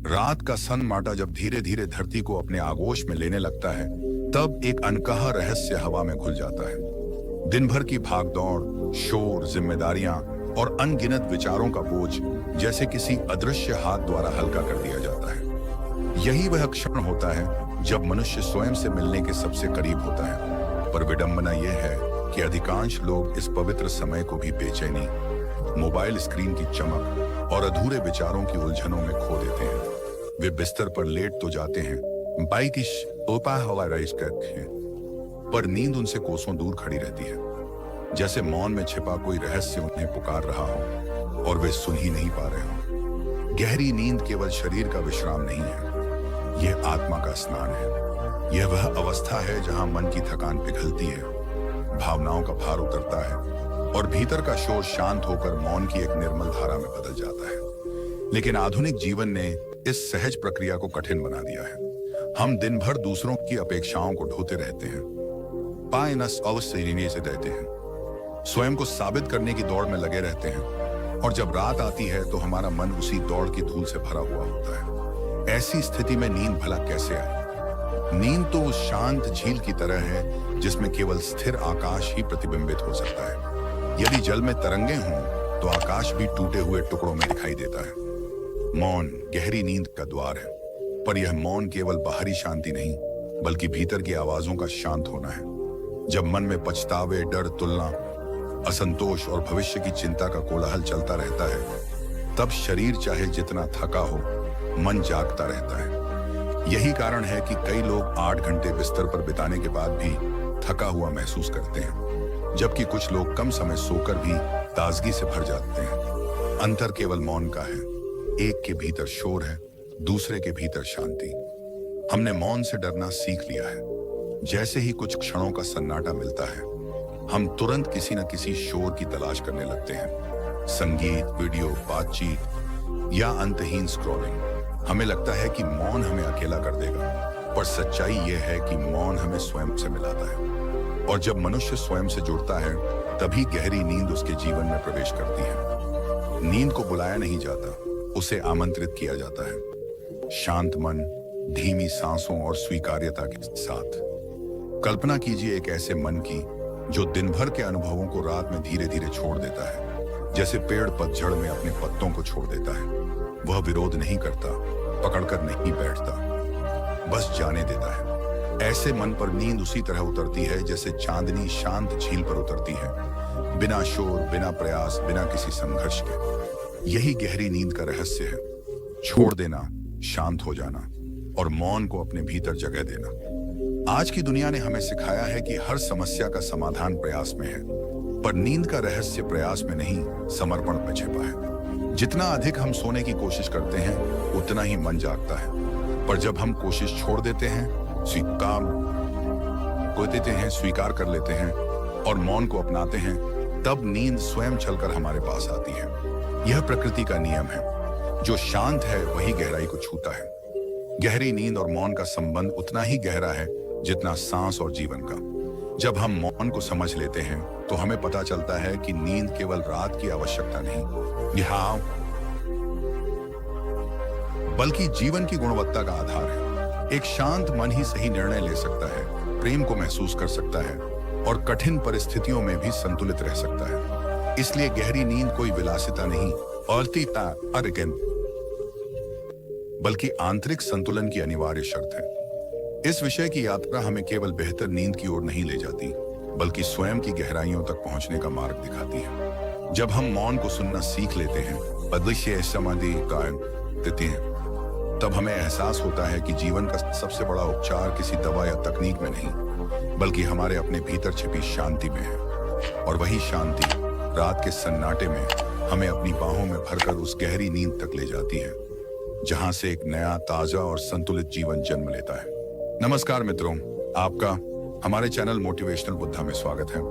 रात का सन्नाटा जब धीरे धीरे धरती को अपने आगोश में लेने लगता है, तब एक अनकहा रहस्य हवा में घुल जाता है। दिन भर की भागदौड़, शोर, जिम्मेदारियां और अनगिनत विचारों का बोझ जैसे किसी अदृश्य हाथ द्वारा हल्का कर दिया जाता है। यही वह क्षण होता है जब मनुष्य स्वयं से मिलने के सबसे करीब होता है। पर विडंबना यह है कि अधिकांश लोग इस पवित्र समय को भी बेचैनी, मोबाइल स्क्रीन की चमक और अधूरे विचारों की उलझनों में खो देते हैं। वे बिस्तर पर लेट तो जाते हैं, करते हैं, पर नींद उनसे कोसों दूर खड़ी रहती है, जैसे मौन में छिपा कोई रहस्य उन्हें पुकार रहा हो और वे सुन ही नहीं पा रहे हो। गहरी नींद केवल शरीर का विश्राम नहीं है, यह आत्मा का स्नान है। यह वह अवस्था है जहां मन की थकान पिघलती है, भावनाओं का भार उतरता है और भीतर का शोर शांत होकर मौन की एक निर्मल धारा में बदल जाता है। लेकिन आधुनिक जीवन ने इस सहज प्रक्रिया को कठिन बना दिया है। हम दिन भर दूसरों की अपेक्षाओं को ढोते रहते हैं, से रहते हैं, स्वयं को साबित करने की दौड़ में लगे रहते हैं, और जब रात आती है तो हमारा मन उसी दौड़ की धूल से भरा हुआ होता है। ऐसी स्थिति में नींद भला कैसे आए? नींद तो उस शांत झील की तरह है जिसमें केवल स्थिर आकाश ही प्रतिबिंबित हो सकता है। यदि जल में तरंगे हों तो आकाश भी टूटे हुए टुकड़ों में दिखाई देता है। मौन गहरी नींद का द्वार है, पर यह मौन केवल बाहरी शांति नहीं बल्कि भीतर की आवाजों का शांत होना है। जब मन में पछतावे, डर, तुलना, असंतोष और भविष्य की चिंता का कोलाहल चलता रहता है, तब शरीर चाहे जितना थका हो, मन जागता रहता है। यही कारण है कि कई लोग 8 घंटे बिस्तर पर बिताने के बाद भी थका हुआ महसूस करते हैं, जबकि कुछ लोग कम समय सोकर भी ताजगी से भर जाते हैं। अंतर केवल मौन का है। एक के भीतर शोर है, दूसरे के भीतर शांति। हमने मौन से डरना सीख लिया है। जैसे ही कुछ क्षणों का सन्नाटा मिलता है, हम तुरंत किसी न किसी शोर की तलाश करने लगते हैं। संगीत, वीडियो, बातचीत या अंतहीन स्क्रॉलिंग। हमें लगता है कि मौन हमें अकेला कर देगा, पर सच्चाई यह है कि मौन हमें स्वयं से मिलाता है। और जब मनुष्य स्वयं से जुड़ता है, तभी गहरी नींद उसके जीवन में प्रवेश करती है। नींद को बुलाया नहीं जाता, उसे आमंत्रित किया जाता है। शांत मन, धीमी सांसों और स्वीकार्यता के साथ। कल्पना कीजिए एक ऐसे मन की जो दिन भर के अनुभवों को रात में धीरे धीरे छोड़ देता है, जैसे पेड़ पतझड़ में अपने पत्तों को छोड़ देता है। वह विरोध नहीं करता, पकड़कर नहीं बैठता, बस जाने देता है। ऐसे मन पर नींद उसी तरह उतरती है जैसे चांदनी शांत झील पर उतरती है, बिना शोर, बिना प्रयास, बिना किसी संघर्ष के। यही गहरी नींद का रहस्य है। छोड़ देना, शांत हो जाना और मौन को अपने भीतर जगह देना। आज की दुनिया ने हमें सिखाया है कि हर समस्या का समाधान प्रयास में है, पर नींद का रहस्य प्रयास में नहीं, समर्पण में छिपा है। जितना अधिक हम सोने की कोशिश करते हैं, उतना ही मन जागता है। पर जब हम कोशिश छोड़ देते हैं, स्वीकार कर लेते हैं और मौन को अपनाते हैं, तब नींद स्वयं चलकर हमारे पास आती है। यह प्रकृति का नियम है, जो शांत है वही गहराई को छूता है। गहरी नींद और मौन का संबंध उतना ही गहरा है जितना सांस और जीवन का। जब हम मौन को समझ लेते हैं तो हमें पता चलता है कि नींद केवल रात की आवश्यकता नहीं, यह बल्कि जीवन की गुणवत्ता का आधार है। एक शांत मन ही सही निर्णय ले सकता है, प्रेम को महसूस कर सकता है और कठिन परिस्थितियों में भी संतुलित रह सकता है। इसलिए गहरी नींद कोई विलासिता नहीं, बल्कि आंतरिक संतुलन की अनिवार्य शर्त है। इस विषय की यात्रा हमें केवल बेहतर नींद की ओर नहीं ले जाती, बल्कि स्वयं की गहराइयों तक पहुंचने का मार्ग दिखाती है। जब हम मौन को सुनना सीख लेते हैं, तब हमें एहसास होता है कि जीवन का सबसे बड़ा उपचार किसी दवा या तकनीक में नहीं, बल्कि हमारे अपने भीतर छिपी शांति में है। और वही शांति रात के सन्नाटे में हमें अपनी बाहों में भरकर उस गहरी नींद तक ले जाती है, जहां से एक नया, ताजा और संतुलित जीवन जन्म लेता है। नमस्कार मित्रों, आपका हमारे चैनल मोटिवेशनल बुद्धा में स्वागत है।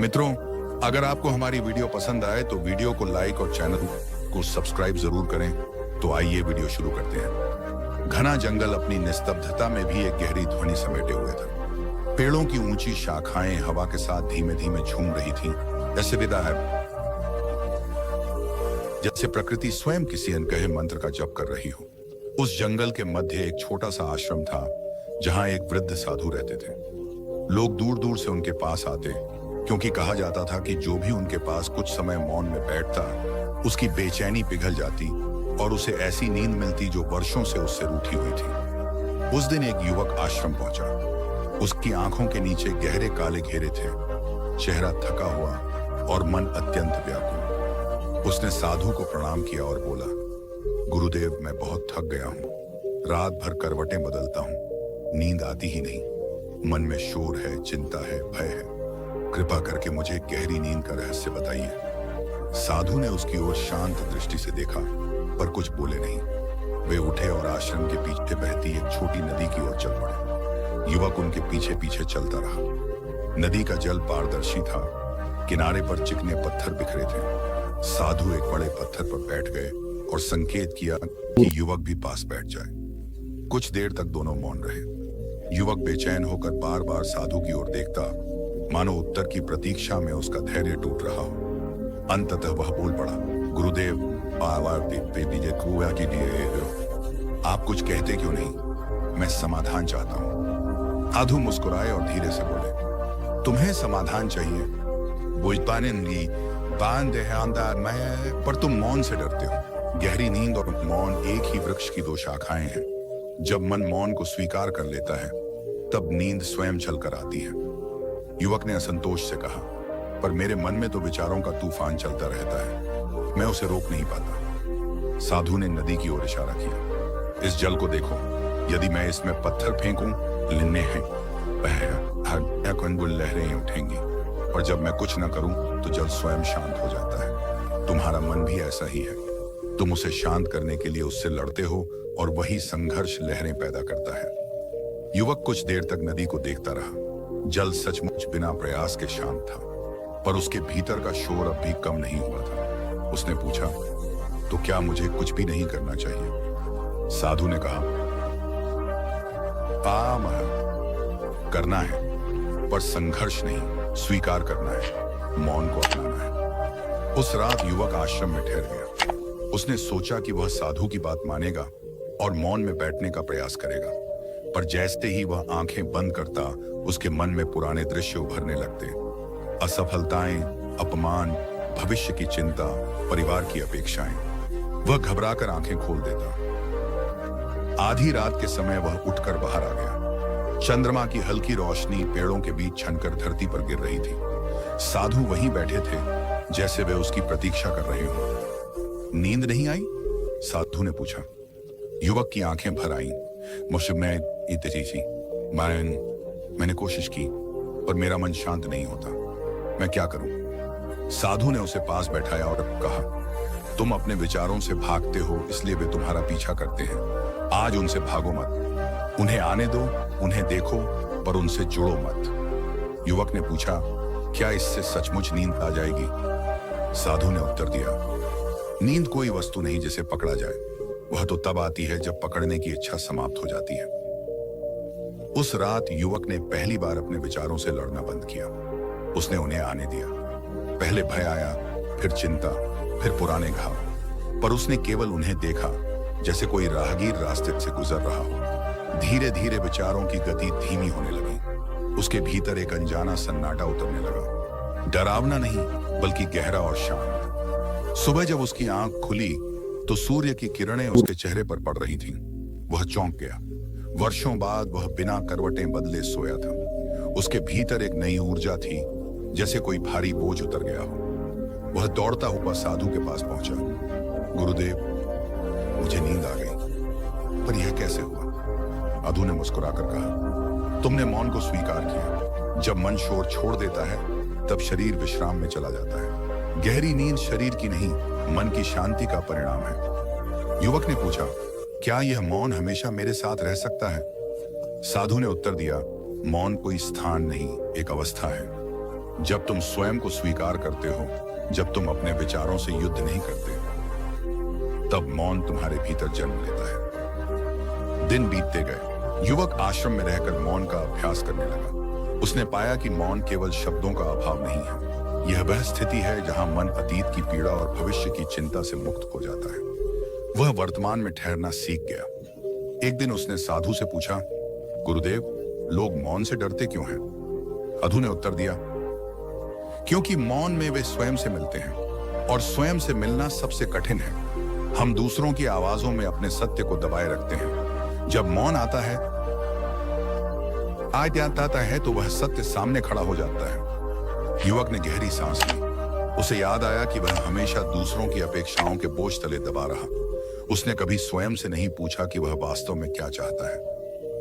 मित्रों, अगर आपको हमारी वीडियो पसंद आए तो वीडियो को लाइक और चैनल को सब्सक्राइब जरूर करें। तो आइए वीडियो शुरू करते हैं। घना जंगल अपनी निस्तब्धता में भी एक गहरी ध्वनि समेटे हुए था। पेड़ों की ऊंची शाखाएं हवा के साथ धीमे धीमे झूम रही थीं, जैसे विदा है, जैसे प्रकृति स्वयं किसी अनकहे मंत्र का जप कर रही हो। उस जंगल के मध्य एक छोटा सा आश्रम था जहां एक वृद्ध साधु रहते थे। लोग दूर दूर से उनके पास आते क्योंकि कहा जाता था कि जो भी उनके पास कुछ समय मौन में बैठता उसकी बेचैनी पिघल जाती और उसे ऐसी नींद मिलती जो वर्षों से उससे रूठी हुई थी। उस दिन एक युवक आश्रम पहुंचा। उसकी आंखों के नीचे गहरे काले घेरे थे, चेहरा थका हुआ और मन अत्यंत व्याकुल। उसने साधु को प्रणाम किया और बोला, गुरुदेव, मैं बहुत थक गया हूँ। रात भर करवटें बदलता हूँ, नींद आती ही नहीं। मन में शोर है, चिंता है, भय है। कृपा करके मुझे गहरी नींद का रहस्य बताइए। साधु ने उसकी ओर शांत दृष्टि से देखा पर कुछ बोले नहीं। वे उठे और आश्रम के पीछे बहती एक छोटी नदी की ओर चल पड़े। युवक उनके पीछे पीछे चलता रहा। नदी का जल पारदर्शी था, किनारे पर चिकने पत्थर बिखरे थे। साधु एक बड़े पत्थर पर बैठ गए और संकेत किया कि युवक भी पास बैठ जाए। कुछ देर तक दोनों मौन रहे। युवक बेचैन होकर बार बार साधु की ओर देखता, मानो उत्तर की प्रतीक्षा में उसका धैर्य टूट रहा हो। अंततः वह बोल पड़ा, गुरुदेव, आप कुछ कहते क्यों नहीं? मैं समाधान चाहता हूँ। साधु मुस्कुराए और धीरे से बोले, तुम्हें समाधान चाहिए? पर तुम मौन से डरते हो। गहरी नींद और मौन एक ही वृक्ष की दो शाखाएं हैं। जब मन मौन को स्वीकार कर लेता है तब नींद स्वयं छल कर आती है। युवक ने असंतोष से कहा, पर मेरे मन में तो विचारों का तूफान चलता रहता है, मैं उसे रोक नहीं पाता। साधु ने नदी की ओर इशारा किया, इस जल को देखो, यदि मैं इसमें पत्थर फेंकूं, लिन्ने हैं, लहरें उठेंगी, और जब मैं कुछ न करूं तो जल स्वयं शांत हो जाता है। तुम्हारा मन भी ऐसा ही है। तुम उसे शांत करने के लिए उससे लड़ते हो और वही संघर्ष लहरें पैदा करता है। युवक कुछ देर तक नदी को देखता रहा। जल सचमुच बिना प्रयास के शांत था, पर उसके भीतर का शोर अब भी कम नहीं हुआ था। उसने पूछा, तो क्या मुझे कुछ भी नहीं करना चाहिए? साधु ने कहा, करना है, पर संघर्ष नहीं, स्वीकार करना है, मौन को अपनाना है। उस रात युवक आश्रम में ठहर गया। उसने सोचा कि वह साधु की बात मानेगा और मौन में बैठने का प्रयास करेगा, पर जैसे ही वह आंखें बंद करता, उसके मन में पुराने दृश्य उभरने लगते। असफलताएं, अपमान, भविष्य की चिंता, परिवार की अपेक्षाएं। वह घबराकर आंखें खोल देता। आधी रात के समय वह उठकर बाहर आ गया। चंद्रमा की हल्की रोशनी पेड़ों के बीच छनकर धरती पर गिर रही थी। साधु वहीं बैठे थे, जैसे वे उसकी प्रतीक्षा कर रहे हो। नींद नहीं आई? साधु ने पूछा। युवक की आंखें भर आईं। मुझसे मैंने कोशिश की, पर मेरा मन शांत नहीं होता। मैं क्या करूं? साधु ने उसे पास बैठाया और कहा, तुम अपने विचारों से भागते हो, इसलिए वे तुम्हारा पीछा करते हैं। आज उनसे भागो मत। उन्हें आने दो, उन्हें देखो, पर उनसे जुड़ो मत। युवक ने पूछा, क्या इससे सचमुच नींद आ जाएगी? साधु ने उत्तर दिया, नींद कोई वस्तु नहीं जिसे पकड़ा जाए। वह तो तब आती है जब पकड़ने की इच्छा समाप्त हो जाती है। उस रात युवक ने पहली बार अपने विचारों से लड़ना बंद किया। उसने उन्हें आने दिया। पहले भय आया, फिर चिंता, फिर पुराने घाव, पर उसने केवल उन्हें देखा, जैसे कोई राहगीर रास्ते से गुजर रहा हो। धीरे धीरे विचारों की गति धीमी होने लगी। उसके भीतर एक अनजाना सन्नाटा उतरने लगा। डरावना नहीं, बल्कि गहरा और शांत। सुबह जब उसकी आंख खुली तो सूर्य की किरणें उसके चेहरे पर पड़ रही थीं। वह चौंक गया। वर्षों बाद वह बिना करवटें बदले सोया था। उसके भीतर एक नई ऊर्जा थी, जैसे कोई भारी बोझ उतर गया हो। वह दौड़ता हुआ साधु के पास पहुंचा। गुरुदेव, मुझे नींद आ गई, पर यह कैसे हुआ? साधु ने मुस्कुराकर कहा, तुमने मौन को स्वीकार किया। जब मन शोर छोड़ देता है, तब शरीर विश्राम में चला जाता है। गहरी नींद शरीर की नहीं, मन की शांति का परिणाम है। युवक ने पूछा, क्या यह मौन हमेशा मेरे साथ रह सकता है? साधु ने उत्तर दिया, मौन कोई स्थान नहीं, एक अवस्था है। जब तुम स्वयं को स्वीकार करते हो, जब तुम अपने विचारों से युद्ध नहीं करते, तब मौन तुम्हारे भीतर जन्म लेता है। दिन बीतते गए। युवक आश्रम में रहकर मौन का अभ्यास करने लगा। उसने पाया कि मौन केवल शब्दों का अभाव नहीं है। यह वह स्थिति है जहां मन अतीत की पीड़ा और भविष्य की चिंता से मुक्त हो जाता है। वह वर्तमान में ठहरना सीख गया। एक दिन उसने साधु से पूछा, गुरुदेव, लोग मौन से डरते क्यों हैं? साधु ने उत्तर दिया, क्योंकि मौन में वे स्वयं से मिलते हैं और स्वयं से मिलना सबसे कठिन है। हम दूसरों की आवाजों में अपने सत्य को दबाए रखते हैं। जब मौन आता है तो वह सत्य सामने खड़ा हो जाता है। युवक ने गहरी सांस ली। उसे याद आया कि वह हमेशा दूसरों की अपेक्षाओं के बोझ तले दबा रहा। उसने कभी स्वयं से नहीं पूछा कि वह वास्तव में क्या चाहता है।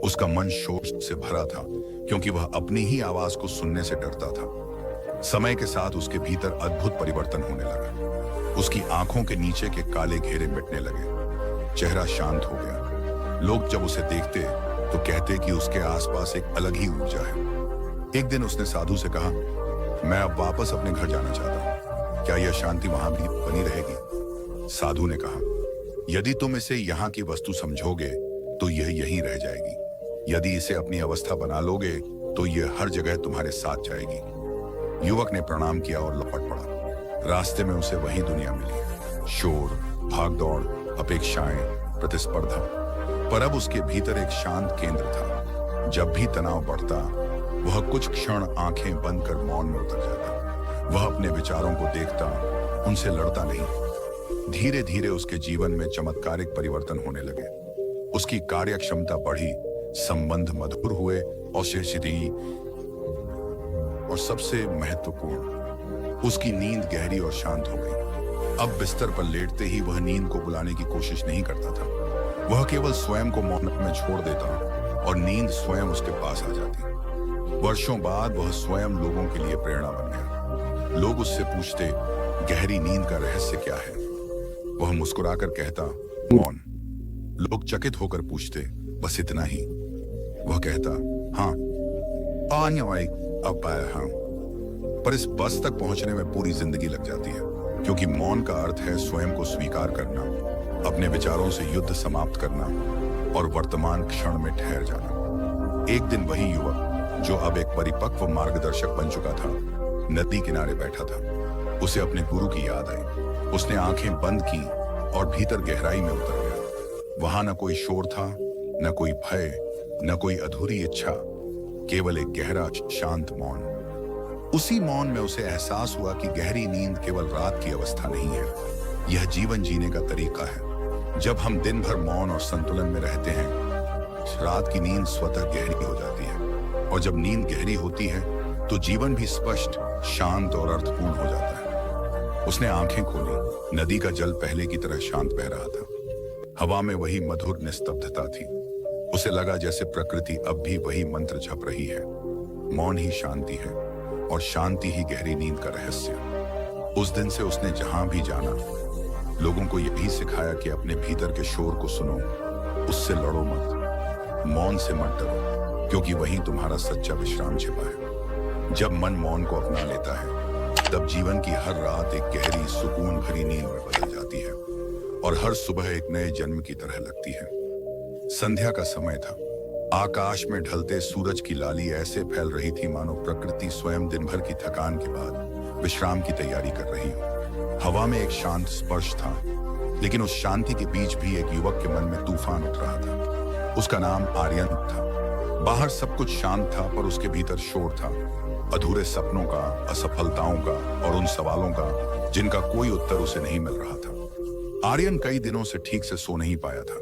उसका मन शोर से भरा था क्योंकि वह अपनी ही आवाज को सुनने से डरता था। समय के साथ उसके भीतर अद्भुत परिवर्तन होने लगा। उसकी आंखों के नीचे के काले घेरे मिटने लगे। चेहरा शांत हो गया। लोग जब उसे देखते तो कहते कि उसके आसपास एक अलग ही ऊर्जा है। एक दिन उसने साधु से कहा, मैं अब वापस अपने घर जाना चाहता हूं। क्या यह शांति वहां भी बनी रहेगी? साधु ने कहा, यदि तुम इसे यहाँ की वस्तु समझोगे तो यह यहीं रह जाएगी। यदि इसे अपनी अवस्था बना लोगे तो यह हर जगह तुम्हारे साथ जाएगी। युवक ने प्रणाम किया और लौट पड़ा। रास्ते में उसे वही दुनिया मिली, शोर, भागदौड़, अपेक्षाएं, प्रतिस्पर्धा। पर अब उसके भीतर एक शांत केंद्र था। जब भी तनाव बढ़ता, वह कुछ क्षण आंखें बंद कर मौन में उतर जाता। वह अपने विचारों को देखता, उनसे लड़ता नहीं। धीरे धीरे उसके जीवन में चमत्कारिक परिवर्तन होने लगे। उसकी कार्य क्षमता बढ़ी, संबंध मधुर हुए और सबसे महत्वपूर्ण, उसकी नींद गहरी और शांत हो गई। अब बिस्तर पर लेटते ही वह नींद को बुलाने की कोशिश नहीं करता था। वह केवल स्वयं को मौन में छोड़ देता और नींद स्वयं उसके पास आ जाती। वर्षों बाद वह स्वयं लोगों के लिए प्रेरणा बन गया। लोग उससे पूछते, गहरी नींद का रहस्य क्या है? वह मुस्कुराकर कहता, मौन। लोग चकित होकर पूछते, बस इतना ही? वह कहता, हाँ, अब आया हाँ। पर इस बस तक पहुंचने में पूरी जिंदगी लग जाती है, क्योंकि मौन का अर्थ है स्वयं को स्वीकार करना, अपने विचारों से युद्ध समाप्त करना और वर्तमान क्षण में ठहर जाना। एक दिन वही युवक, जो अब एक परिपक्व मार्गदर्शक बन चुका था, नदी किनारे बैठा था। उसे अपने गुरु की याद आई। उसने आंखें बंद की और भीतर गहराई में उतर गया। वहां न कोई शोर था, न कोई भय, न कोई अधूरी इच्छा, केवल एक गहरा शांत मौन। उसी मौन में उसे एहसास हुआ कि गहरी नींद केवल रात की अवस्था नहीं है, यह जीवन जीने का तरीका है। जब हम दिन भर मौन और संतुलन में रहते हैं, रात की नींद स्वतः गहरी हो जाती है, और जब नींद गहरी होती है तो जीवन भी स्पष्ट, शांत और अर्थपूर्ण हो जाता है। उसने आंखें खोली। नदी का जल पहले की तरह शांत बह रहा था। हवा में वही मधुर निस्तब्धता थी। उसे लगा जैसे प्रकृति अब भी वही मंत्र जप रही है, मौन ही शांति है और शांति ही गहरी नींद का रहस्य। उस दिन से उसने जहां भी जाना, लोगों को यही सिखाया कि अपने भीतर के शोर को सुनो, उससे लड़ो मत, मौन से मत डरो, क्योंकि वहीं तुम्हारा सच्चा विश्राम छिपा है। जब मन मौन को अपना लेता है, तब जीवन की हर रात एक गहरी सुकून भरी नींद में बदल जाती है और हर सुबह एक नए जन्म की तरह लगती है। संध्या का समय था। आकाश में ढलते सूरज की लाली ऐसे फैल रही थी मानो प्रकृति स्वयं दिन भर की थकान के बाद विश्राम की तैयारी कर रही हो। हवा में एक शांत स्पर्श था, लेकिन उस शांति के बीच भी एक युवक के मन में तूफान उठ रहा था। उसका नाम आर्यन था। बाहर सब कुछ शांत था, पर उसके भीतर शोर था, अधूरे सपनों का, असफलताओं का और उन सवालों का जिनका कोई उत्तर उसे नहीं मिल रहा था। आर्यन कई दिनों से ठीक से सो नहीं पाया था।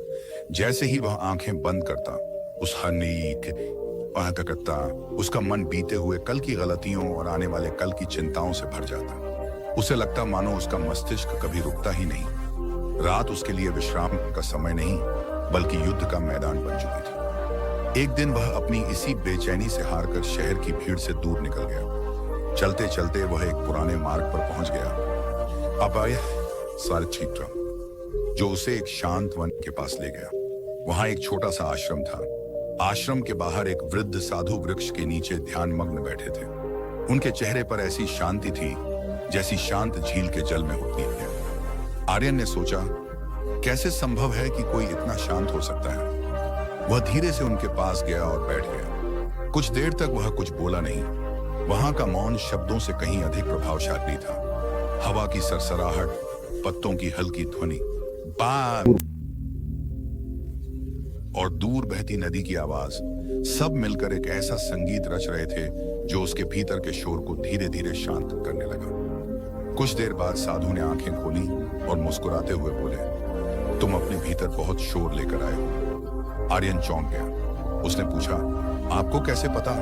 जैसे ही वह आंखें बंद करता, उसका मन बीते हुए कल की गलतियों और आने वाले कल की चिंताओं से भर जाता। उसे लगता मानो उसका मस्तिष्क कभी रुकता ही नहीं। रात उसके लिए विश्राम का समय नहीं, बल्कि युद्ध का मैदान बन चुकी थी। एक दिन वह अपनी इसी बेचैनी से हारकर शहर की भीड़ से दूर निकल गया। चलते चलते वह एक पुराने मार्ग पर पहुंच गया, अपाय सारक्षेत्र, जो उसे एक शांत वन के पास ले गया। वहां एक छोटा सा आश्रम था। आश्रम के बाहर एक वृद्ध साधु वृक्ष के नीचे ध्यान मग्न बैठे थे। उनके चेहरे पर ऐसी शांति थी जैसी शांत झील के जल में होती है। आर्यन ने सोचा, कैसे संभव है कि कोई इतना शांत हो सकता है। वह धीरे से उनके पास गया और बैठ गया। कुछ देर तक वह कुछ बोला नहीं। वहां का मौन शब्दों से कहीं अधिक प्रभावशाली था। हवा की सरसराहट, पत्तों की हल्की ध्वनि, और दूर बहती नदी की आवाज सब मिलकर एक ऐसा संगीत रच रहे थे जो उसके भीतर के शोर को धीरे धीरे शांत करने लगा। कुछ देर बाद साधु ने आंखें खोली और मुस्कुराते हुए बोले, तुम अपने भीतर बहुत शोर लेकर आए हो। आर्यन चौंक गया। उसने पूछा, आपको कैसे पता?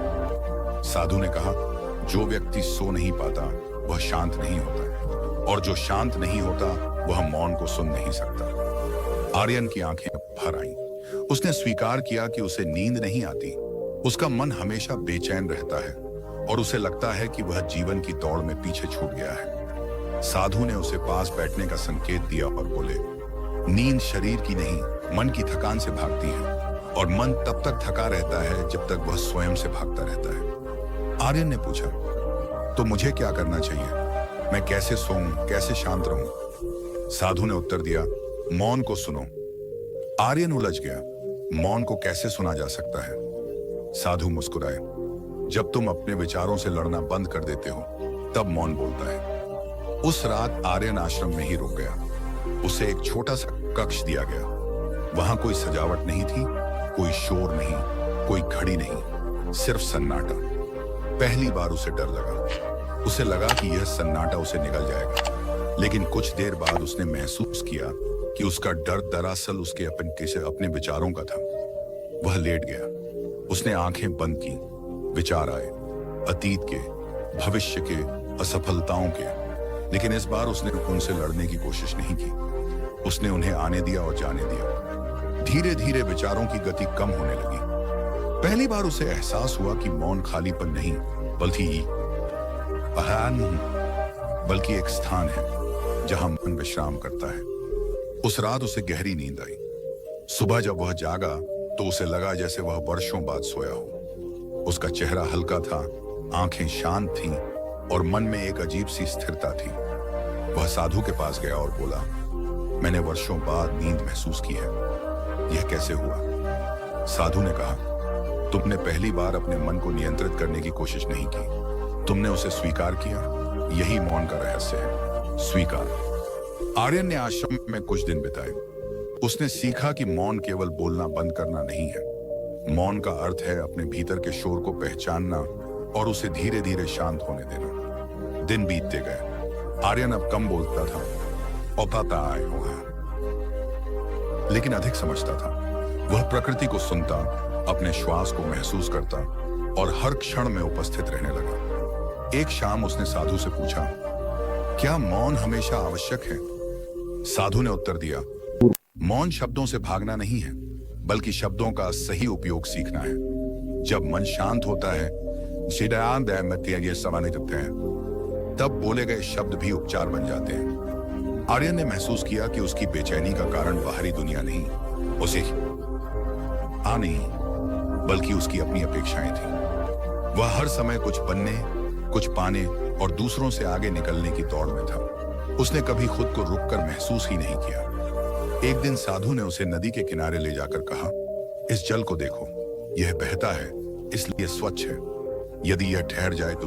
साधु ने कहा, जो व्यक्ति सो नहीं पाता वह शांत नहीं होता, और जो शांत नहीं होता वह मौन को सुन नहीं सकता। आर्यन की आंखें भर आईं। उसने स्वीकार किया कि उसे नींद नहीं आती। उसका मन हमेशा बेचैन रहता है और उसे लगता है कि वह जीवन की दौड़ में पीछे छूट गया है। साधु ने उसे पास बैठने का संकेत दिया और बोले, नींद शरीर की नहीं, मन की थकान से भागती है, और मन तब तक थका रहता है जब तक वह स्वयं से भागता रहता है। आर्यन ने पूछा, तो मुझे क्या करना चाहिए? मैं कैसे सोऊं, कैसे शांत रहूं? साधु ने उत्तर दिया, मौन को सुनो। आर्यन उलझ गया। मौन को कैसे सुना जा सकता है? साधु मुस्कुराए, जब तुम अपने विचारों से लड़ना बंद कर देते हो तब मौन बोलता है। उस रात आर्यन आश्रम में ही रुक गया। उसे एक छोटा सा कक्ष दिया गया। वहां कोई सजावट नहीं थी, कोई शोर नहीं, कोई घड़ी नहीं, सिर्फ सन्नाटा। पहली बार उसे डर लगा। उसे लगा कि यह सन्नाटा उसे निगल जाएगा, लेकिन कुछ देर बाद उसने महसूस किया कि उसका डर दरअसल उसके अपने विचारों का था। वह लेट गया। उसने आंखें बंद की। विचार आए, अतीत के, भविष्य के, असफलताओं के, लेकिन इस बार उसने उनसे लड़ने की कोशिश नहीं की। उसने उन्हें आने दिया और जाने दिया। धीरे धीरे विचारों की गति कम होने लगी। पहली बार उसे एहसास हुआ कि मौन खालीपन नहीं, बल्कि एक स्थान है जहां मन विश्राम करता है। उस रात उसे गहरी नींद आई। सुबह जब वह जागा तो उसे लगा जैसे वह वर्षों बाद सोया हो। उसका चेहरा हल्का था, आंखें शांत थीं और मन में एक अजीब सी स्थिरता थी। वह साधु के पास गया और बोला, मैंने वर्षों बाद नींद महसूस की है। यह कैसे हुआ? साधु ने कहा, तुमने पहली बार अपने मन को नियंत्रित करने की कोशिश नहीं की। तुमने उसे स्वीकार किया। यही मौन का रहस्य है, स्वीकार। आर्यन ने आश्रम में कुछ दिन बिताए। उसने सीखा कि मौन केवल बोलना बंद करना नहीं है। मौन का अर्थ है अपने भीतर के शोर को पहचानना और उसे धीरे धीरे शांत होने देना। दिन बीतते गए। आर्यन अब कम बोलता था और पता आए हुआ, लेकिन अधिक समझता था। वह प्रकृति को सुनता, अपने श्वास को महसूस करता और हर क्षण में उपस्थित रहने लगा। एक शाम उसने साधु से पूछा, क्या मौन हमेशा आवश्यक है? साधु ने उत्तर दिया, मौन शब्दों से भागना नहीं है, बल्कि शब्दों का सही उपयोग सीखना है। जब मन शांत होता है, तब बोले गए शब्द भी उपचार बन जाते हैं। आर्यन ने महसूस किया कि उसकी बेचैनी का कारण बाहरी दुनिया नहीं, उसे नहीं, बल्कि उसकी अपनी अपेक्षाएं थी। वह हर समय कुछ बनने, कुछ पाने और दूसरों से आगे निकलने की दौड़ में था। उसने कभी खुद को रुककर महसूस ही नहीं किया। एक दिन साधु ने उसे नदी के किनारे ले जाकर कहा, इस जल को देखो, यह बहता है इसलिए स्वच्छ है। यदि यह ठहर जाए तो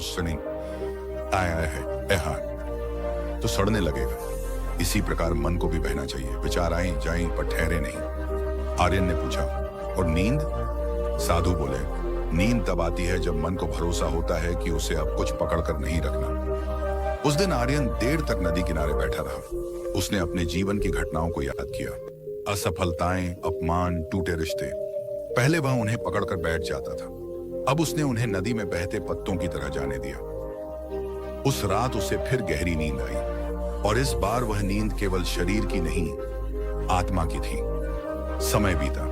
तो सड़ने लगेगा। इसी प्रकार मन को भी बहना चाहिए। विचार आए जाएं पर ठहरे नहीं। आर्यन ने पूछा, और नींद? साधु बोले, नींद तब आती है जब मन को भरोसा होता है कि उसे अब कुछ पकड़कर नहीं रखना। उस दिन आर्यन देर तक नदी किनारे बैठा रहा। उसने अपने जीवन की घटनाओं को याद किया, असफलताएं, अपमान, टूटे रिश्ते। पहले वह उन्हें पकड़कर बैठ जाता था, अब उसने उन्हें नदी में बहते पत्तों की तरह जाने दिया। उस रात उसे फिर गहरी नींद आई, और इस बार वह नींद केवल शरीर की नहीं, आत्मा की थी। समय बीता।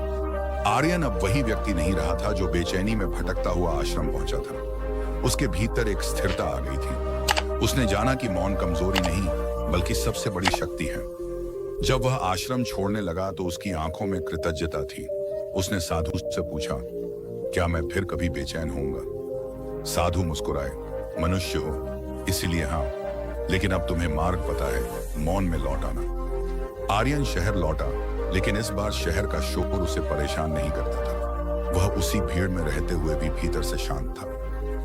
आर्यन अब वही व्यक्ति नहीं रहा था जो बेचैनी में भटकता हुआ आश्रम पहुंचा था। उसके भीतर एक स्थिरता आ गई थी। उसने जाना कि मौन कमजोरी नहीं, बल्कि सबसे बड़ी शक्ति है। जब वह आश्रम छोड़ने लगा तो उसकी आंखों में कृतज्ञता थी। उसने साधु से पूछा, क्या मैं फिर कभी बेचैन होऊंगा? साधु मुस्कुराए, मनुष्य हो इसलिए हाँ, लेकिन अब तुम्हें मार्ग पता है, मौन में लौट आना। आर्यन शहर लौटा, लेकिन इस बार शहर का शोर उसे परेशान नहीं करता था। वह उसी भीड़ में रहते हुए भी भीतर से शांत था।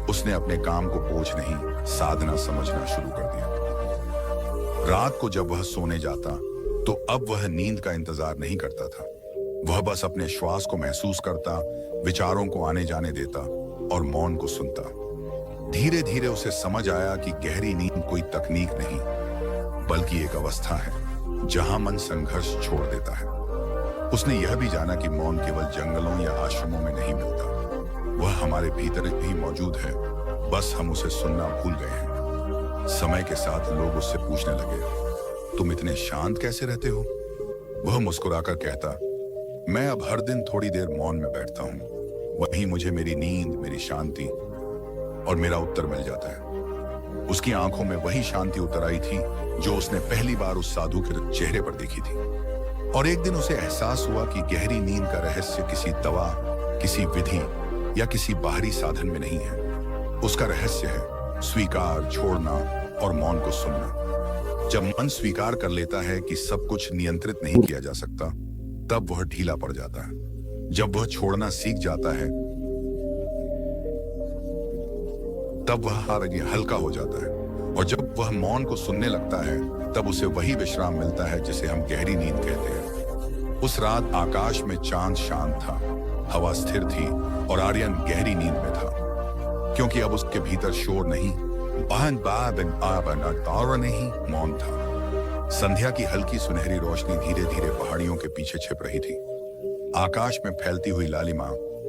उसने अपने काम को बोझ नहीं, साधना समझना शुरू कर दिया। रात को जब वह सोने जाता तो अब वह नींद का इंतजार नहीं करता था। वह बस अपने श्वास को महसूस करता, विचारों को आने जाने देता और मौन को सुनता। धीरे धीरे उसे समझ आया कि गहरी नींद कोई तकनीक नहीं, बल्कि एक अवस्था है जहां मन संघर्ष छोड़ देता है। उसने यह भी जाना कि मौन केवल जंगलों या आश्रमों में नहीं मिलता, वह हमारे भीतर भी मौजूद है, बस हम उसे सुनना भूल गए हैं। समय के साथ लोग उससे पूछने लगे, तुम इतने शांत कैसे रहते हो? वह मुस्कुराकर कहता, मैं अब हर दिन थोड़ी देर मौन में बैठता हूं, वहीं मुझे मेरी नींद, मेरी शांति और मेरा उत्तर मिल जाता है। उसकी आंखों में वही शांति उतर आई थी जो उसने पहली बार उस साधु के चेहरे पर देखी थी। और एक दिन उसे एहसास हुआ कि गहरी नींद का रहस्य किसी दवा, किसी विधि या किसी बाहरी साधन में नहीं है। उसका रहस्य है स्वीकार, छोड़ना और मौन को सुनना। जब मन स्वीकार कर लेता है कि सब कुछ नियंत्रित नहीं किया जा सकता, तब वह ढीला पड़ जाता है। जब वह छोड़ना सीख जाता है, तब वह हल्का हो जाता है। और जब वह मौन को सुनने लगता है, तब उसे वही विश्राम मिलता है जिसे हम गहरी नींद कहते हैं। उस रात आकाश में चांद शांत था, हवा स्थिर थी और आर्यन गहरी नींद में था, क्योंकि अब उसके भीतर शोर नहीं, नहीं, मौन था। संध्या की हल्की सुनहरी रोशनी धीरे धीरे पहाड़ियों के पीछे छिप रही थी। आकाश में फैलती हुई लालिमा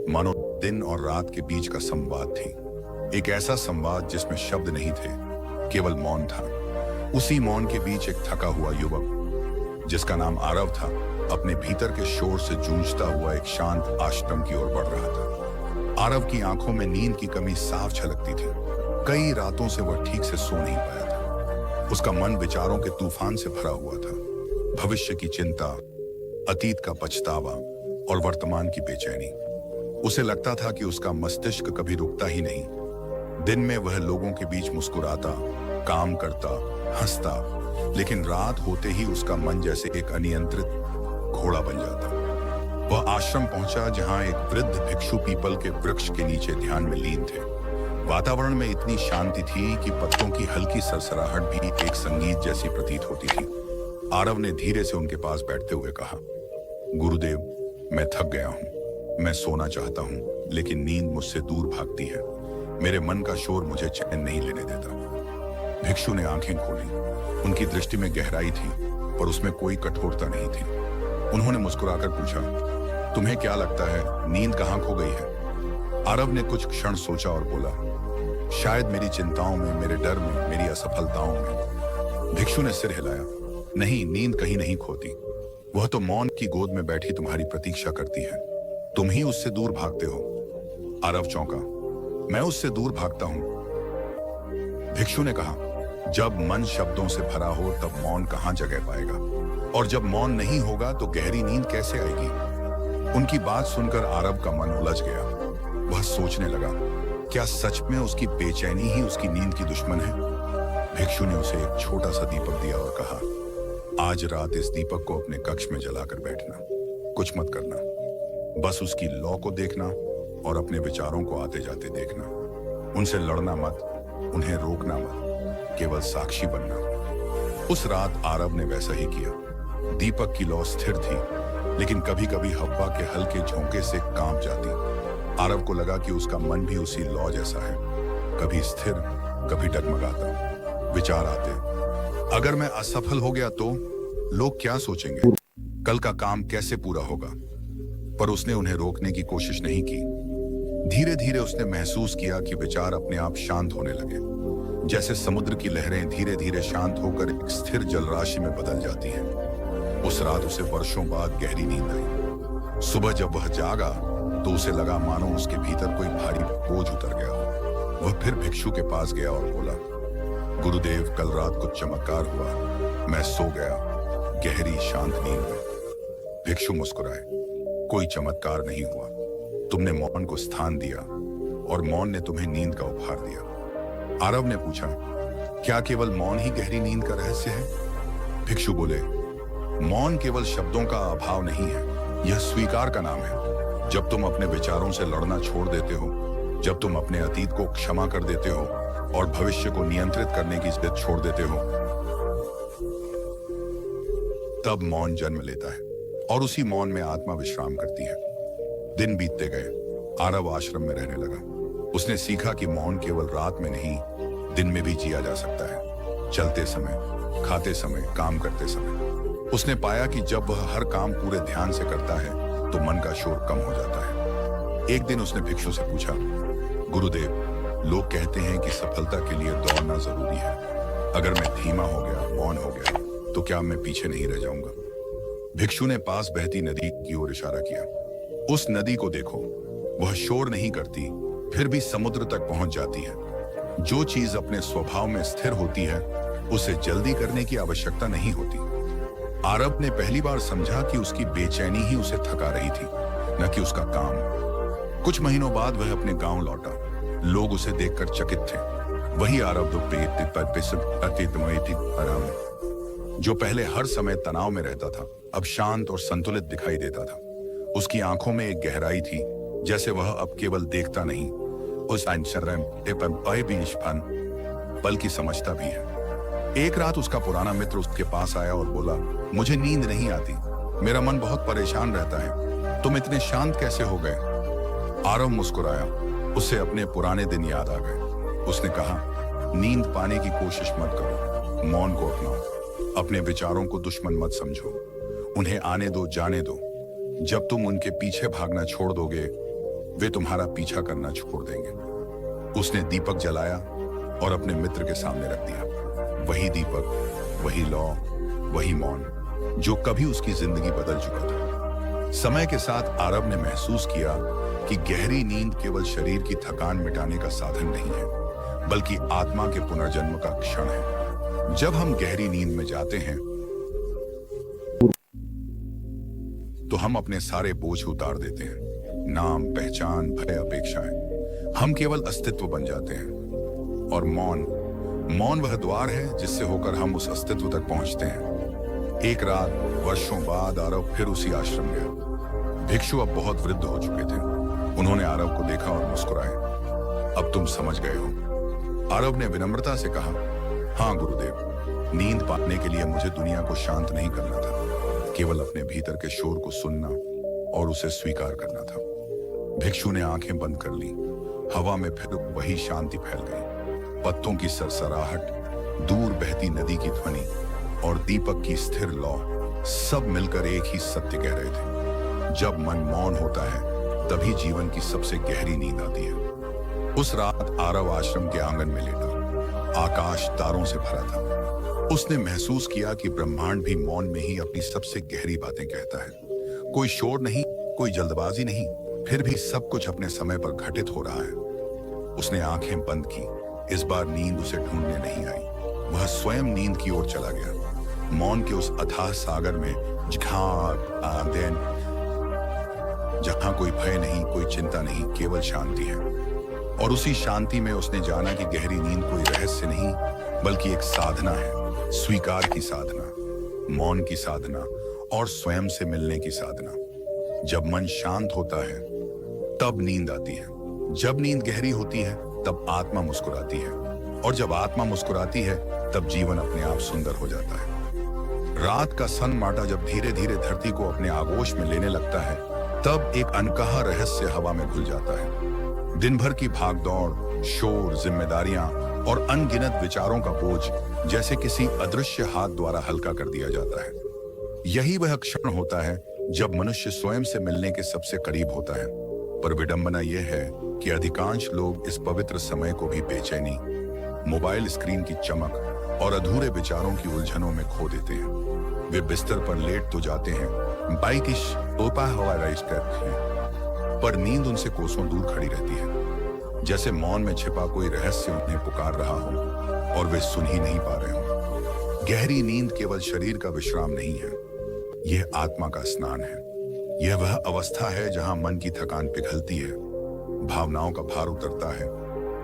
मानो दिन और रात के बीच का संवाद थी। एक ऐसा संवाद जिसमें शब्द नहीं थे, केवल मौन था। उसी मौन के बीच एक थका हुआ युवक, जिसका नाम आरव था, अपने भीतर के शोर से जूझता हुआ एक शांत आश्रम की ओर बढ़ रहा था। आरव की आंखों में नींद की कमी साफ झलकती थी। कई रातों से वह ठीक से सो नहीं पाया था। उसका मन विचारों के तूफान से भरा हुआ था। भविष्य की चिंता, अतीत का पछतावा और वर्तमान की बेचैनी। उसे लगता था कि उसका मस्तिष्क कभी रुकता ही नहीं। दिन में वह लोगों के बीच मुस्कुराता, काम करता, हंसता, लेकिन रात होते ही उसका मन जैसे एक अनियंत्रित घोड़ा बन जाता। वह आश्रम पहुंचा जहां एक वृद्ध भिक्षु पीपल के वृक्ष के नीचे ध्यान में लीन थे। वातावरण में इतनी शांति थी कि पत्तों की हल्की सरसराहट भी एक संगीत जैसी प्रतीत होती थी। आरव ने धीरे से उनके पास बैठते हुए कहा, गुरुदेव, मैं थक गया हूं। मैं सोना चाहता हूं, लेकिन नींद मुझसे दूर भागती है। मेरे मन का शोर मुझे चैन नहीं लेने देता। भिक्षु ने आंखें खोली। उनकी दृष्टि में गहराई थी, पर उसमें कोई कठोरता नहीं थी। उन्होंने मुस्कुराकर पूछा, तुम्हें क्या लगता है, नींद कहाँ खो गई है? आरव ने कुछ क्षण सोचा और बोला, शायद मेरी चिंताओं में, मेरे डर में, मेरी असफलताओं में। भिक्षु ने सिर हिलाया, नहीं, नींद कहीं नहीं खोती। वह तो मौन की गोद में बैठी तुम्हारी प्रतीक्षा करती है। तुम ही उससे दूर भागते हो। आरव चौंका, मैं उससे दूर भागता हूं? भिक्षु ने कहा, जब मन शब्दों से भरा हो तब मौन कहां जगह पाएगा, और जब मौन नहीं होगा तो गहरी नींद कैसे आएगी? उनकी बात सुनकर आरव का मन उलझ गया। वह सोचने लगा, क्या सच में उसकी बेचैनी ही उसकी नींद की दुश्मन है? भिक्षु ने उसे एक छोटा सा दीपक दिया और कहा, आज रात इस दीपक को अपने कक्ष में जलाकर बैठना, कुछ मत करना, बस उसकी लौ को देखना और अपने विचारों को आते जाते देखना। उनसे लड़ना मत, उन्हें रोकना मत, केवल साक्षी बनना। उस रात आरव ने वैसा ही किया। दीपक की लौ स्थिर थी, लेकिन कभी कभी हवा के हल्के झोंके से कांप जाती। आरव को लगा कि उसका मन भी उसी लौ जैसा है, कभी स्थिर, कभी डगमगाता। विचार आते, अगर मैं असफल हो गया तो लोग क्या सोचेंगे? कल का काम कैसे पूरा होगा? पर उसने उन्हें रोकने की कोशिश नहीं की। धीरे धीरे उसने महसूस किया कि विचार अपने आप शांत होने लगे, जैसे समुद्र की लहरें धीरे धीरे शांत होकर एक स्थिर जलराशि में बदल जाती हैं। उस रात उसे वर्षों बाद गहरी नींद आई। सुबह जब वह जागा तो उसे लगा मानो उसके भीतर कोई भारी बोझ उतर गया हो। वह फिर भिक्षु के पास गया और बोला, गुरुदेव, कल रात कुछ चमत्कार हुआ। मैं सो गया गहरी शांत नींद में। भिक्षु मुस्कुराए, कोई चमत्कार नहीं हुआ। तुमने मौन को स्थान दिया और मौन ने तुम्हें नींद का उपहार दिया। आरव ने पूछा, क्या केवल मौन ही गहरी नींद का रहस्य है? भिक्षु बोले, मौन केवल शब्दों का अभाव नहीं है, यह स्वीकार का नाम है। जब तुम अपने विचारों से लड़ना छोड़ देते हो, जब तुम अपने अतीत को क्षमा कर देते हो और भविष्य को नियंत्रित करने की जिद छोड़ देते हो, तब मौन जन्म लेता है। और उसी मौन में आत्मा विश्राम करती है। दिन बीतते गए, आरव आश्रम में रहने लगा। उसने सीखा कि मौन केवल रात में नहीं, दिन में भी जिया जा सकता है। चलते समय, खाते समय, काम करते समय उसने पाया कि जब वह हर काम पूरे ध्यान से करता है तो मन का शोर कम हो जाता है। एक दिन उसने भिक्षु से पूछा, गुरुदेव, लोग कहते हैं कि सफलता के लिए दौड़ना जरूरी है। अगर मैं धीमा हो गया, मौन हो गया, तो क्या मैं पीछे नहीं रह जाऊंगा? भिक्षु ने पास बहती नदी की ओर इशारा किया। उस नदी को देखो, वह शोर नहीं करती, फिर भी समुद्र तक पहुंच जाती है। जो चीज अपने स्वभाव में स्थिर होती है, उसे जल्दी करने की आवश्यकता नहीं होती। आरब ने पहली बार समझा कि उसकी बेचैनी ही उसे थका रही थी, न कि उसका काम। कुछ महीनों बाद वह अपने गांव लौटा। लोग उसे देखकर चकित थे। वही आरब जो पहले हर समय तनाव में रहता था, अब शांत और संतुलित दिखाई देता था। उसकी आंखों में एक गहराई थी, जैसे वह अब केवल देखता नहीं, उस बल्कि समझता भी है। एक रात उसका पुराना मित्र उसके पास आया और बोला, मुझे नींद नहीं आती, मेरा मन बहुत परेशान रहता है, तुम इतने शांत कैसे हो गए? आरव मुस्कुराया, उसे अपने पुराने दिन याद आ गए। उसने कहा, नींद पाने की कोशिश मत करो, मौन को अपनाओ, अपने विचारों को दुश्मन मत समझो, उन्हें आने दो, जाने दो। जब तुम उनके पीछे भागना छोड़ दोगे, वे तुम्हारा पीछा करना छोड़ देंगे। उसने दीपक जलाया और अपने मित्र के सामने रख दिया। वही दीपक, वही लौ, वही मौन, जो कभी उसकी जिंदगी बदल चुका था। समय के साथ आरब ने महसूस किया कि गहरी नींद केवल शरीर की थकान मिटाने का साधन नहीं है, बल्कि आत्मा के पुनर्जन्म का क्षण है। जब हम गहरी नींद में जाते हैं तो हम अपने सारे बोझ उतार देते हैं, नाम, पहचान, भय, अपेक्षाएं। हम केवल अस्तित्व बन जाते हैं। और मौन वह द्वार है जिससे होकर हम उस अस्तित्व तक पहुंचते हैं। एक रात वर्षों बाद आरव फिर उसी आश्रम गया। भिक्षु अब बहुत वृद्ध हो चुके थे। उन्होंने आरव को देखा और मुस्कुराए। अब तुम समझ गए हो? आरव ने विनम्रता से कहा, हाँ गुरुदेव, नींद पाने के लिए मुझे दुनिया को शांत नहीं करना था, केवल अपने भीतर के शोर को सुनना और उसे स्वीकार करना था। भिक्षु ने आंखें बंद कर ली। हवा में फिर वही शांति फैल गई। पत्तों की सरसराहट, दूर बहती नदी की ध्वनि और दीपक की स्थिर लौ, सब मिलकर एक ही सत्य कह रहे थे। जब मन मौन होता है, तभी जीवन की सबसे गहरी नींद आती है। उस रात आरव आश्रम के आंगन में लेटा। आकाश तारों से भरा था। उसने महसूस किया कि ब्रह्मांड भी मौन में ही अपनी सबसे गहरी बातें कहता है। कोई शोर नहीं, कोई जल्दबाजी नहीं, फिर भी सब कुछ अपने समय पर घटित हो रहा है। उसने आंखें बंद की। इस बार नींद उसे ढूंढने नहीं आई, वह स्वयं नींद की ओर चला गया। मौन के उस अथाह सागर में जहां कोई भय नहीं, कोई चिंता नहीं, केवल शांति है। और उसी शांति में उसने जाना कि गहरी नींद कोई रहस्य नहीं, बल्कि एक साधना है। स्वीकार की साधना, मौन की साधना और स्वयं से मिलने की साधना। जब मन शांत होता है, तब नींद आती है। जब नींद गहरी होती है, तब आत्मा मुस्कुराती है। और जब आत्मा मुस्कुराती है, तब जीवन अपने आप सुंदर हो जाता है। रात का सन्नाटा जब धीरे धीरे धरती को अपने आगोश में लेने लगता है, तब एक अनकहा रहस्य हवा में घुल जाता है। दिन भर की भागदौड़, शोर, जिम्मेदारियां और अनगिनत विचारों का बोझ जैसे किसी अदृश्य हाथ द्वारा हल्का कर दिया जाता है। यही वह क्षण होता है जब मनुष्य स्वयं से मिलने के सबसे करीब होता है। पर विडंबना यह है कि अधिकांश लोग इस पवित्र समय को भी बेचैनी, मोबाइल स्क्रीन की चमक और अधूरे विचारों की उलझनों में खो देते हैं। वे बिस्तर पर लेट तो जाते हैं, पर नींद उनसे कोसों दूर खड़ी रहती है, जैसे मौन में छिपा कोई रहस्य उन्हें पुकार रहा हो और वे सुन ही नहीं पा रहे हो। गहरी नींद केवल शरीर का विश्राम नहीं है, यह आत्मा का स्नान है। यह वह अवस्था है जहां मन की थकान पिघलती है, भावनाओं का भार उतरता है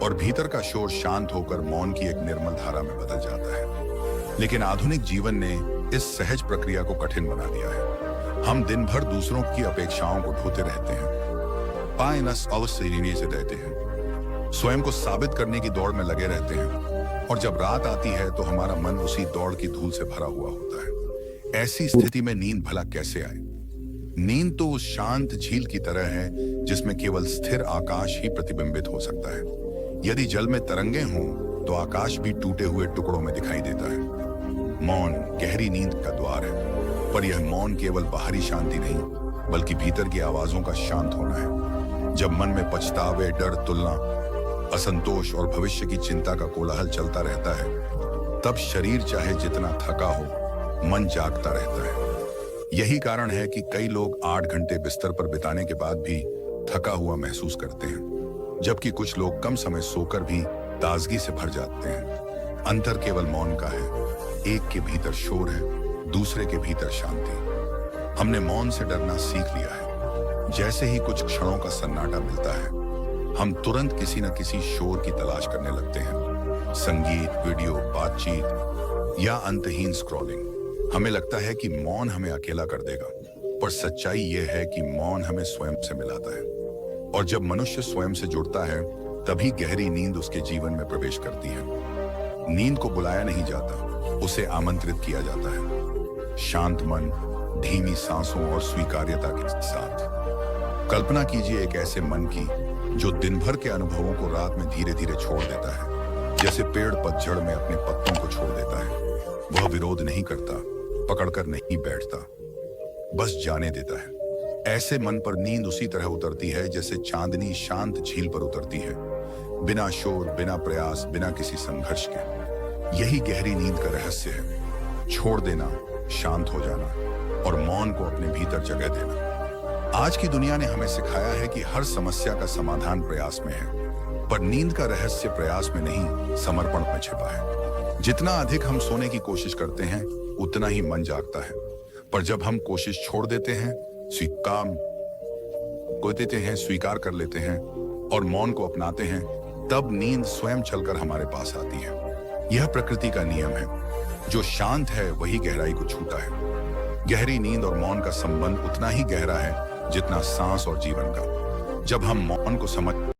और भीतर का शोर शांत होकर मौन की एक निर्मल धारा में बदल जाता है। लेकिन आधुनिक जीवन ने इस सहज प्रक्रिया को कठिन बना दिया है। हम दिन भर दूसरों की अपेक्षाओं को ढोते रहते हैं, से रहते हैं, स्वयं को साबित करने की दौड़ में लगे रहते हैं। और जब रात आती है तो हमारा मन उसी दौड़ की धूल से भरा हुआ होता है। ऐसी स्थिति में नींद भला कैसे आए? नींद तो उस शांत झील की तरह है जिसमें केवल स्थिर आकाश ही प्रतिबिंबित हो सकता है। यदि जल में तरंगे हों तो आकाश भी टूटे हुए टुकड़ों में दिखाई देता है। मौन गहरी नींद का द्वार है, पर यह मौन केवल बाहरी शांति नहीं बल्कि भीतर की आवाजों का शांत होना है। जब मन में पछतावे, डर, तुलना, असंतोष और भविष्य की चिंता का कोलाहल चलता रहता है, तब शरीर चाहे जितना थका हो, मन जागता रहता है। यही कारण है कि कई लोग 8 घंटे बिस्तर पर बिताने के बाद भी थका हुआ महसूस करते हैं, जबकि कुछ लोग कम समय सोकर भी ताजगी से भर जाते हैं। अंतर केवल मौन का है। एक के भीतर शोर है, दूसरे के भीतर शांति। हमने मौन से डरना सीख लिया है। जैसे ही कुछ क्षणों का सन्नाटा मिलता है, हम तुरंत किसी न किसी शोर की तलाश करने लगते हैं। संगीत, वीडियो, बातचीत या अंतहीन स्क्रॉलिंग। हमें लगता है कि मौन हमें अकेला कर देगा, पर सच्चाई यह है कि मौन हमें स्वयं से मिलाता है। और जब मनुष्य स्वयं से जुड़ता है, तभी गहरी नींद उसके जीवन में प्रवेश करती है। नींद को बुलाया नहीं जाता, उसे आमंत्रित किया जाता है। शांत मन, धीमी सांसों और स्वीकार्यता के साथ। कल्पना कीजिए एक ऐसे मन की जो दिन भर के अनुभवों को रात में धीरे धीरे छोड़ देता है, जैसे पेड़ पतझड़ में अपने पत्तों को छोड़ देता है। वह विरोध नहीं करता, पकड़कर नहीं बैठता, बस जाने देता है। ऐसे मन पर नींद उसी तरह उतरती है जैसे चांदनी शांत झील पर उतरती है, बिना शोर, बिना प्रयास, बिना किसी संघर्ष के। यही गहरी नींद का रहस्य है। छोड़ देना, शांत हो जाना और मौन को अपने भीतर जगह देना। आज की दुनिया ने हमें सिखाया है कि हर समस्या का समाधान प्रयास में है, पर नींद का रहस्य प्रयास में नहीं, समर्पण में छिपा है। जितना अधिक हम सोने की कोशिश करते हैं, उतना ही मन जागता है। पर जब हम कोशिश छोड़ देते हैं, स्वीकार कर लेते हैं और मौन को अपनाते हैं, तब नींद स्वयं चलकर हमारे पास आती है। यह प्रकृति का नियम है। जो शांत है वही गहराई को छूता है। गहरी नींद और मौन का संबंध उतना ही गहरा है जितना सांस और जीवन का। जब हम मौन को समझ